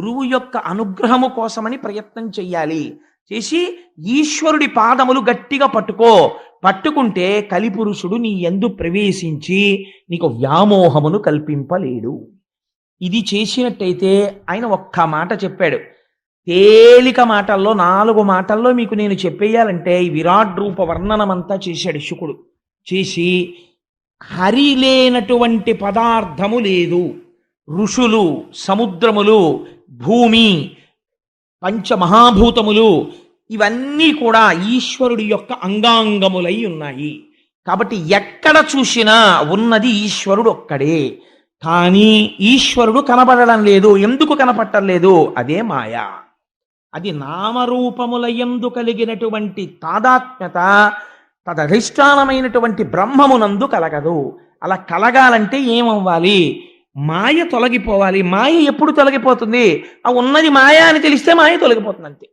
గురువు యొక్క అనుగ్రహము కోసమని ప్రయత్నం చెయ్యాలి. చేసి ఈశ్వరుడి పాదములు గట్టిగా పట్టుకుంటే కలిపురుషుడు నీ యందు ప్రవేశించి నీకు వ్యామోహమును కల్పింపలేడు. ఇది చేసినట్టయితే ఆయన ఒక్క మాట చెప్పాడు. తేలిక మాటల్లో 4 మాటల్లో మీకు నేను చెప్పేయాలంటే ఈ విరాట్ రూప వర్ణనమంతా చేశాడు శుకుడు. చేసి హరి లేనటువంటి పదార్థము లేదు. ఋషులు, సముద్రములు, భూమి, పంచమహాభూతములు ఇవన్నీ కూడా ఈశ్వరుడి యొక్క అంగాంగములై ఉన్నాయి. కాబట్టి ఎక్కడ చూసినా ఉన్నది ఈశ్వరుడు ఒక్కడే. కానీ ఈశ్వరుడు కనబడడం లేదు. ఎందుకు కనపడటం లేదు? అదే మాయ. అది నామరూపముల యందు కలిగినటువంటి తాదాత్మ్యత తదధిష్టానమైనటువంటి బ్రహ్మమునందు కలగదు. అలా కలగాలంటే ఏమవ్వాలి? మాయ తొలగిపోవాలి. మాయ ఎప్పుడు తొలగిపోతుంది? ఆ ఉన్నది మాయ అని తెలిస్తే మాయ తొలగిపోతుంది అంతే.